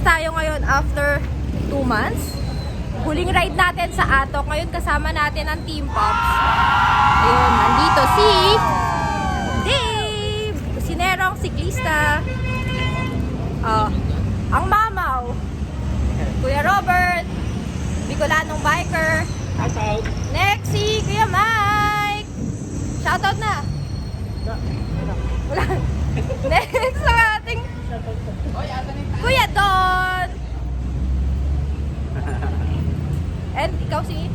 tayo ngayon after 2 months. Huling ride natin sa Atok. Ngayon kasama natin ang Team Pops. Ayun, nandito si Dave, si Nerong siklista. Ang Mamaw, Kuya Robert, Bicolanong biker. Next si Kuya Mike. Shoutout na. Wala. Next ang ating Kuya Don. And ikaw si?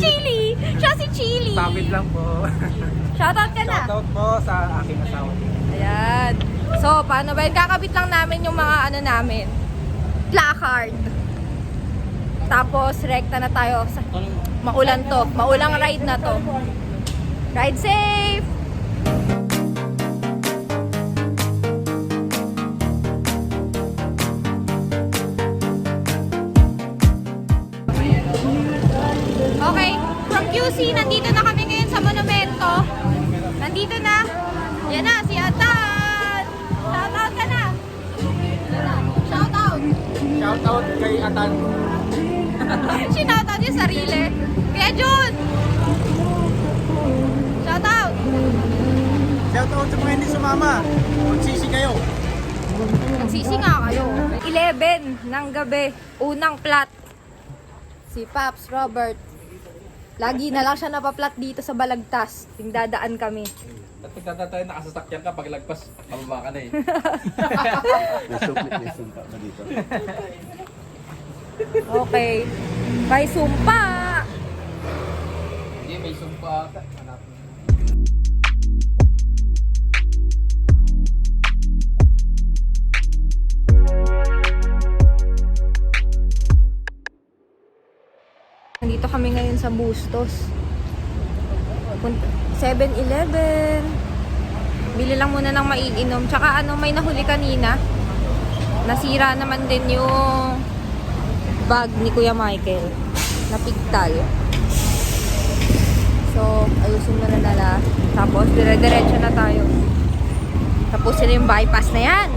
Chili. Siya si Chili. Pamit lang po. Shoutout ka na. Shoutout po sa aking asawa. Ayan. So, paano ba yun? Kakabit lang namin yung mga ano namin. Placard. Tapos, rekta na tayo. Maulan to. Maulang ride na to. Ride safe! Okay, from QC, nandito na kami ngayon sa Monumento. Nandito na. Yan na, si Atan. Shoutout ka na. Shoutout. Shoutout kay Atan. Shoutout yung sarili. Kaya Jun. Shoutout. Shoutout sa mga hindi sumama. Magsisi kayo. Nagsisi nga kayo. 11 ng gabi. Unang plat. Si Pops Robert. Lagi na lang siya napaplat dito sa Balagtas. Tingdadaan kami. At pagtatay nakasasakyan ka, pag lagpas, mababa ka na eh. May sumpa pa dito. Okay. May sumpa. Hindi, may sumpa. Hanap mo. Nandito kami ngayon sa Bustos. 7-Eleven. Bili lang muna ng maiinom. Tsaka ano, may nahuli kanina. Nasira naman din yung bag ni Kuya Michael. Napigtal. So, ayusin na nila. Tapos, dire-diretso na tayo. Tapos sila yung bypass na yan.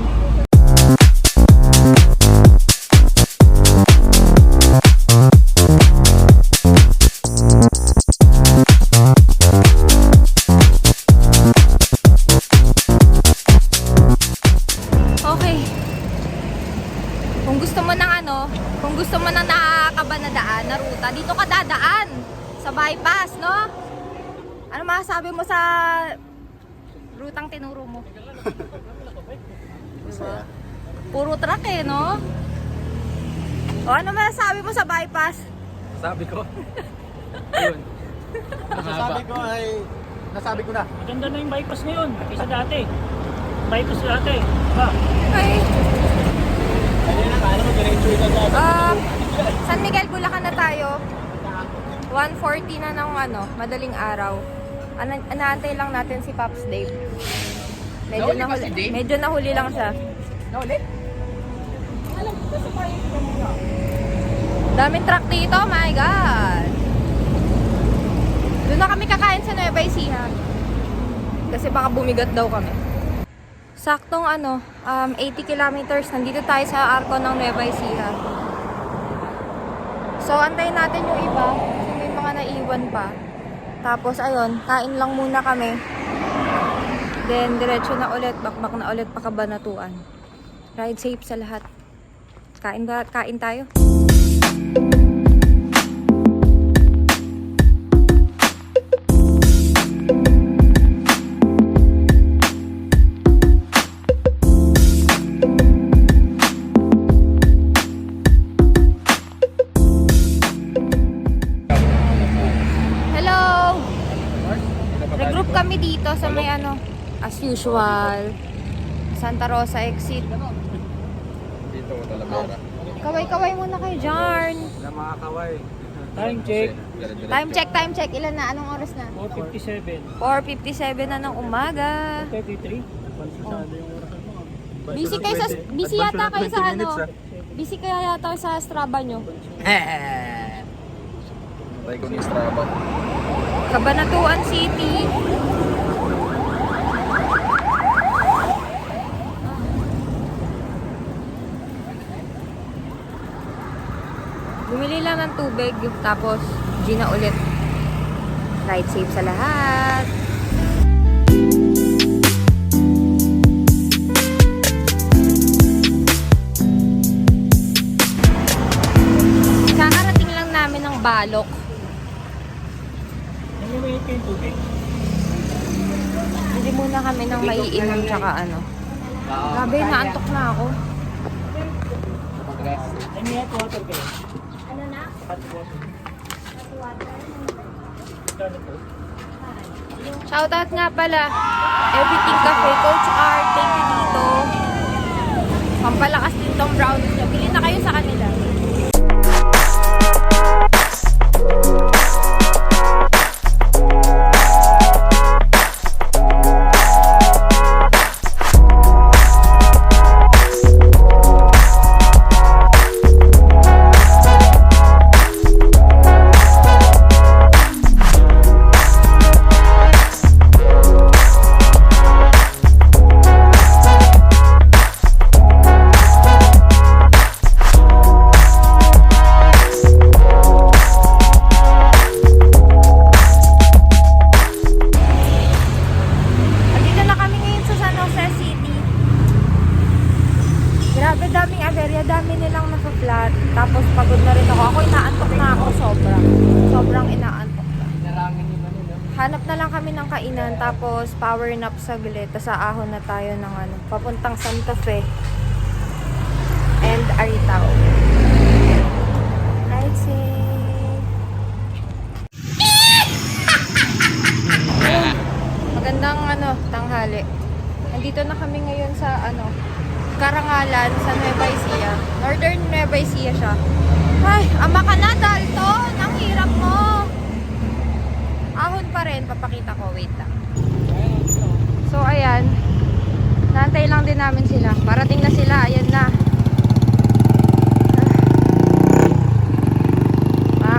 Kung gusto mo ng nakakaba na daan, na ruta, dito ka dadaan sa bypass, no? Ano masasabi mo sa rutang tinuro mo? Diba? Puro truck eh, no? O ano masasabi mo sa bypass? Sabi ko. Ayun. Sabi ko ay nasabi ko na. Maganda na yung bypass ngayon kaysa dati. Bypass dati. Diba? Okay. Alam mo, diretso ito sa San Miguel, Bulacan na tayo. 1:40 na ng ano, madaling araw. Anaantay lang natin si Pops Dave. Medyo nahuli lang siya. Nahuli? Daming truck dito, my God. Doon na kami kakain sa Nueva Ecija. Kasi baka bumigat daw kami. Saktong 80 kilometers. Nandito tayo sa Arco ng Nueva Ecija. So, antayin natin yung iba. Kasi may mga naiwan pa. Tapos, ayun, kain lang muna kami. Then, diretso na ulit. Bakbak na ulit pa Kabanatuan. Ride safe sa lahat. Kain tayo. Regroup kami dito sa may as usual, Santa Rosa exit. Dito ko talaga. Kaway-kaway muna kayo dyan. na mga kaway. Time check. Time check. Ilan na? Anong oras na? 4:57. 4:57 na ng umaga. 33. Pansasado yung oras mo. Busy yata kayo sa Busy kaya yata sa Strava nyo. Tayo ko ni Strava. Cabanatuan City. Bumili lang ng tubig, tapos Gina ulit. Ride safe sa lahat. Kakarating lang namin ng Balok. Ano may yung tubig? Hindi muna kami ng maiinom tsaka ano. Grabe, naantok na ako. Ano yan? Water kayo? Ano na? Hot water. Kano po? Shoutout nga pala. Everything Cafe, Coach Art. Thank you dito. Pampalakas din tong brownies nyo. Bili na kayo sa kanila. Grabe, daming aberya, dami nilang naka-flat. Tapos pagod na rin ako. Ako inaantok na ako sobra. Sobrang inaantok na. Hanap na lang kami ng kainan, tapos power nap saglit. Tapos aahon na tayo ng ano, papuntang Santa Fe and Aritao. Ride safe! Magandang ano, tanghali. Nandito na kami ngayon sa ano, Karangalan sa Nueva Ecija. Northern Nueva Ecija siya. Ay, ama ka na, Dalton! Ang hirap mo! Ahon pa rin. Papakita ko. Wait lang. So, ayan. Naantay lang din namin sila. Parating na sila. Ayan na.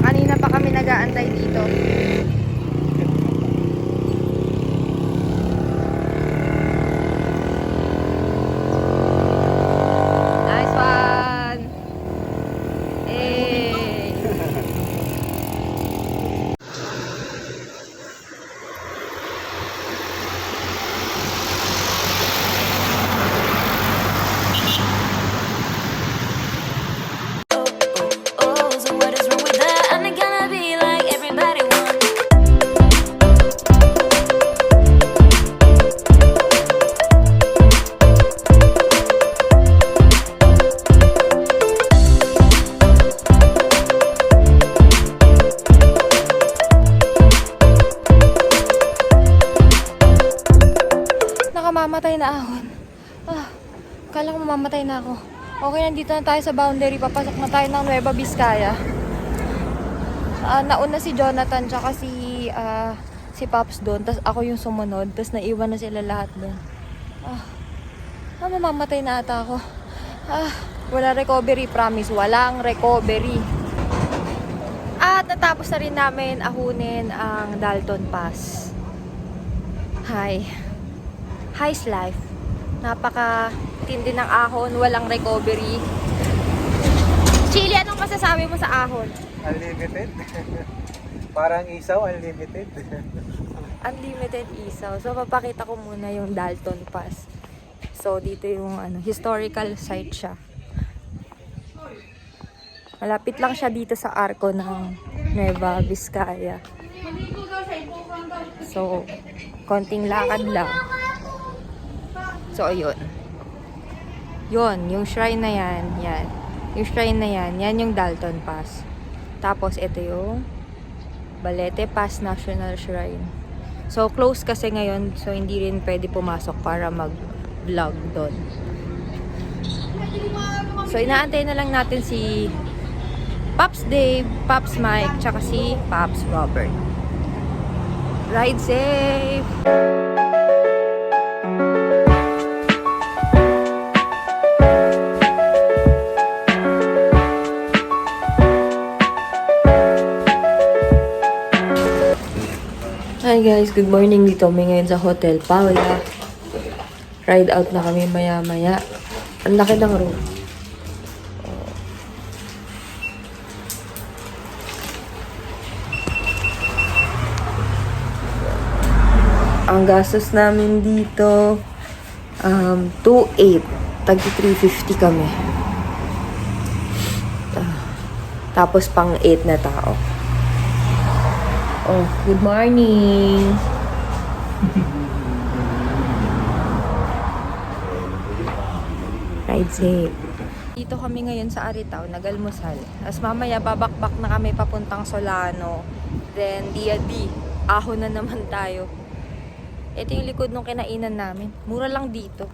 Kanina pa kami nag-aantay dito. Mamatay na ahon. Kala ko mamamatay na ako. Okay, nandito na tayo sa boundary. Papasok na tayo ng Nueva Vizcaya. Nauna si Jonathan tsaka si Pops doon. Tapos ako yung sumunod. Tapos naiwan na sila lahat doon. Mamamatay na ata ako. Wala recovery, promise. Walang recovery. At natapos na rin namin ahunin ang Dalton Pass. High's life. Napaka-tindi ng ahon, walang recovery. Chili, anong masasabi mo sa ahon? Unlimited. Parang isaw, unlimited. Unlimited isaw. So, papakita ko muna yung Dalton Pass. So, dito yung historical site siya. Malapit lang siya dito sa arko ng Nueva Vizcaya. So, konting lakad lang. So, ayun. Yun, yung shrine na yan. Yan. Yung shrine na yan. Yan yung Dalton Pass. Tapos, ito yung Balete Pass National Shrine. So, close kasi ngayon. So, hindi rin pwede pumasok para mag-vlog doon. So, inaantay na lang natin si Pops Dave, Pops Mike, tsaka si Pops Robert. Ride safe! Hi guys, good morning. Dito kami ngayon sa Hotel Paula. Ride out na kami maya-maya. Ang laki ng room. Ang gastos namin dito, 2,800. Tagi 350 kami. Tapos pang 8 na tao. Oh, good morning. Ride safe. Dito kami ngayon sa Aritaw, nag-almusal. Tapos mamaya babakbak na kami papuntang Solano. Then Diadi, ahon na naman tayo. Ito yung likod ng kinainan namin. Mura lang dito.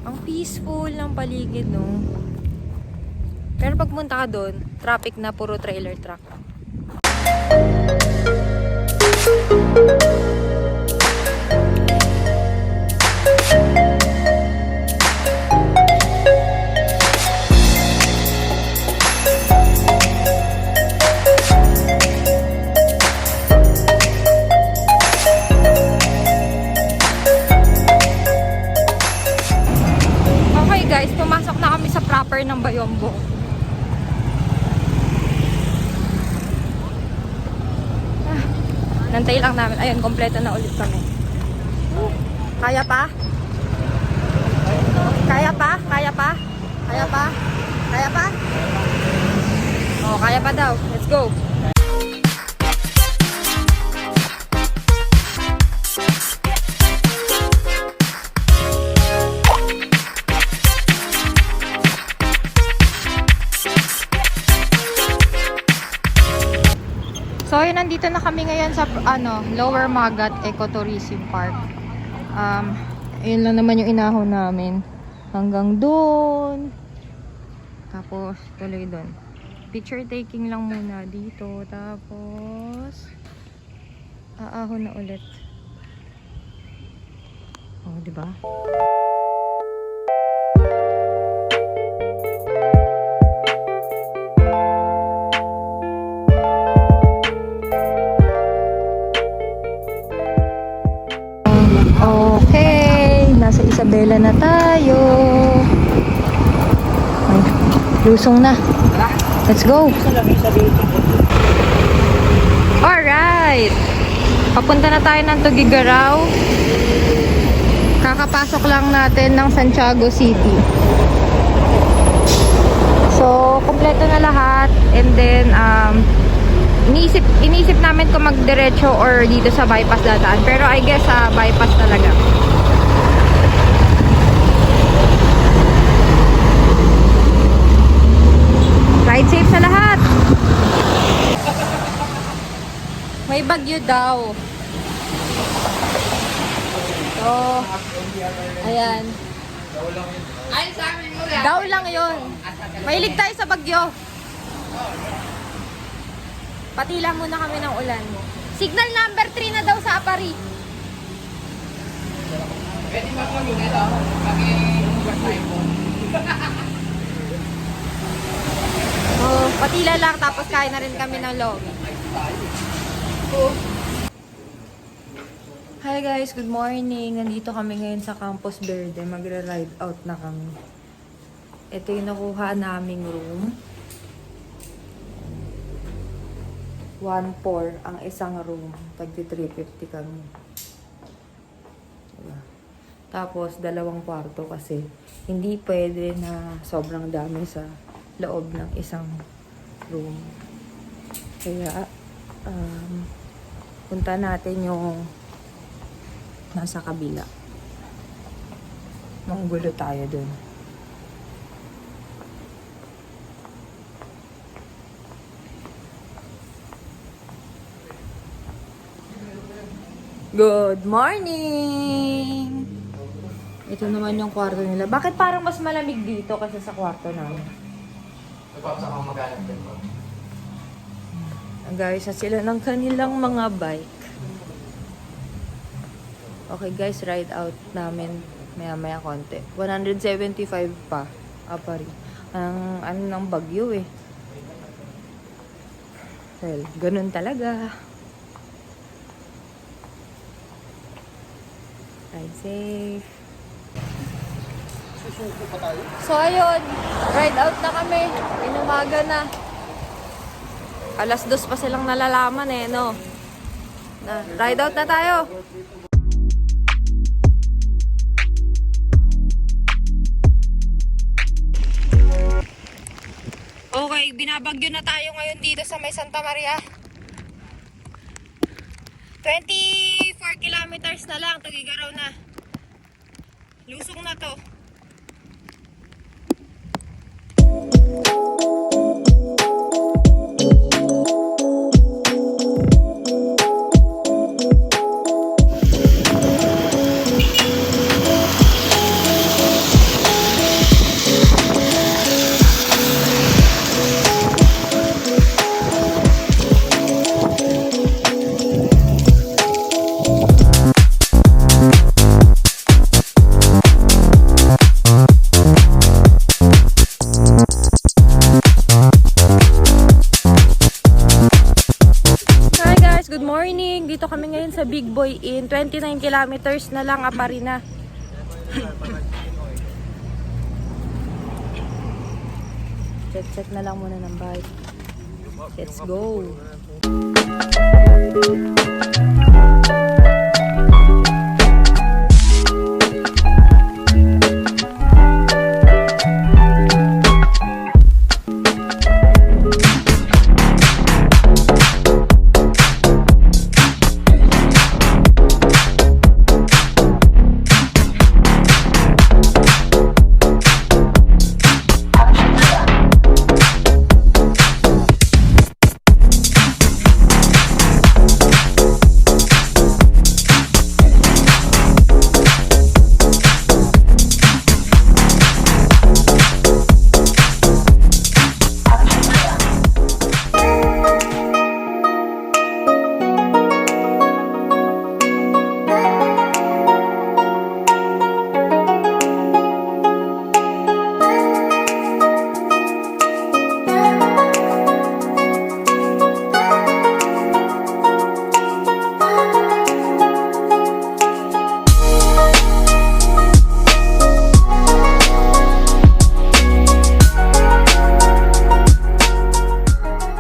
Ang peaceful ng paligid, no? Pero pag punta ka doon, traffic na, puro trailer truck. Okay guys, pumasok na kami sa proper ng Bayombo. Nantay lang namin. Ayun, kompleto na ulit kami. Kaya pa? Kaya pa? Kaya pa? Kaya pa? Kaya pa? Oh, kaya pa daw. Let's go. So, yun, nandito na kami ngayon sa Lower Magat Ecotourism Park. Yun lang naman yung inahon namin. Hanggang doon. Tapos, tuloy doon. Picture taking lang muna dito. Tapos, aahon na ulit. Oh, diba? Okay, nasa Isabela na tayo. Ay, lusong na. Let's go. Alright. Papunta na tayo ng Tugigaraw. Kakapasok lang natin ng Santiago City. So, kompleto na lahat. And then, Iniisip namin kung magdiretso or dito sa bypass dadaan. Pero I guess sa bypass talaga. Ride safe sa lahat. May bagyo daw. So, ayan. Daw lang yun. Mahilig tayo sa bagyo. Patila muna kami ng ulan. Signal number 3 na daw sa Apari. Pwede mag-login ito. Pag-i-hugas tayo po. Oh, patila lang tapos kain na rin kami ng lomi. Hi guys, good morning. Nandito kami ngayon sa Campus Verde. Magre-ride out na kami. Ito yung nakuha naming room. 1-4 ang isang room. Tagdi 350 kami. Diba? Tapos, 2 kwarto kasi hindi pwede na sobrang dami sa loob ng isang room. Kaya, punta natin yung nasa kabila. Manggulo tayo dun. Good morning! Ito naman yung kwarto nila. Bakit parang mas malamig dito kasi sa kwarto namin? Nagpapasa kang maghanap din po. Guys, na sila ng kanilang mga bike. Okay guys, ride out namin maya-maya konti. 175 pa. Apari. Ang ano ng bagyo eh. Well, ganun talaga. Ride safe. Susuko pa tayo. So ayun, ride out na kami. Inumaga na. 2:00 pa silang nalalaman eh, no? Ride out na tayo. Okay, binabagyo na tayo ngayon dito sa may Santa Maria. 24 kilometers na lang, Tugigaraw na. Lusong na to. Dito kami ngayon sa Big Boy Inn. 29 kilometers na lang, Aparina. Check na lang muna ng bike. Let's go!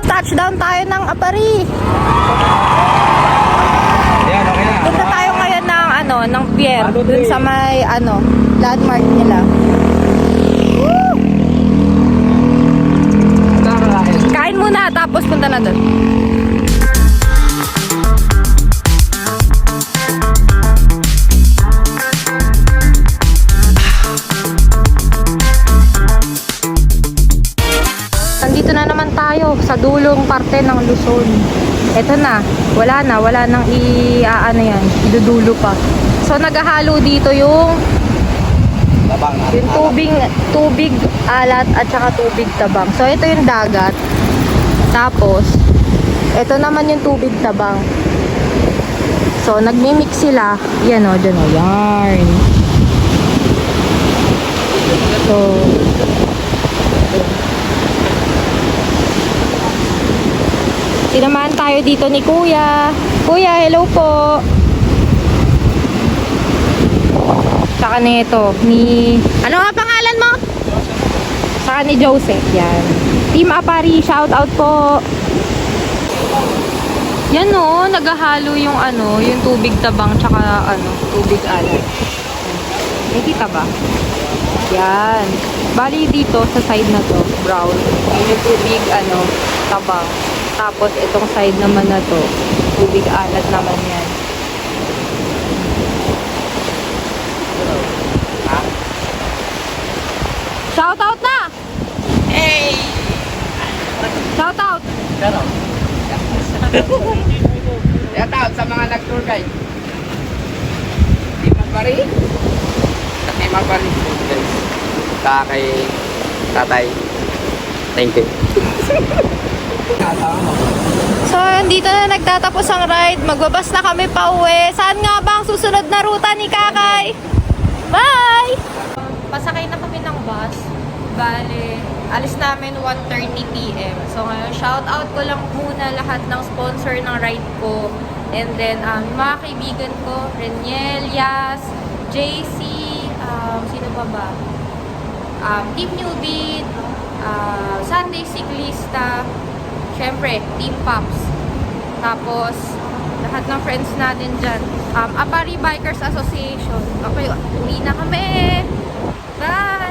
Touchdown tayo ng Apari. Ayan, okay na. Punta tayo ngayon ng pier, dun sa may landmark nila. Woo! Kain muna tapos punta na dun. Nandito na naman tayo sa dulong parte ng Luzon. Eto na, wala nang yan, idudulo pa. So naghahalo dito yung tubig alat at saka tubig tabang. So ito yung dagat. Tapos ito naman yung tubig tabang. So nagmi-mix sila. Yan o, dyan o, yarn. So sinamahan tayo dito ni Kuya. Kuya, hello po. Saka nito, ano nga pangalan mo? Saka ni Joseph, yan. Team Apari, shout out po. Yan o, naghahalo yung yung tubig tabang tsaka tubig alat. Nakita ba? Yan. Bali dito sa side na to, brown. Yung tubig tabang. Tapos itong side naman na to, tubig alat naman yan. Shout out na! Hey! Shout out! Shout out sa mga nag-tour guide. Team Apari. Sa Team Apari guys. Sa kay tatay. Thank you. So, dito na nagtatapos ang ride. Magbabas na kami pa uwi. Saan nga ba ang susunod na ruta ni Kakay? Bye! Pasakay na kami ng bus. Bale, alis namin 1:30 PM. So, ngayon, shout out ko lang muna lahat ng sponsor ng ride ko. And then, mga kaibigan ko, Reniel, Yas, JC, sino pa ba? Team Newbie, Sunday Cyclista, syempre, Team Pops. Tapos, Lahat ng friends natin dyan. Apari Bikers Association. Okay, uwi na kami. Bye!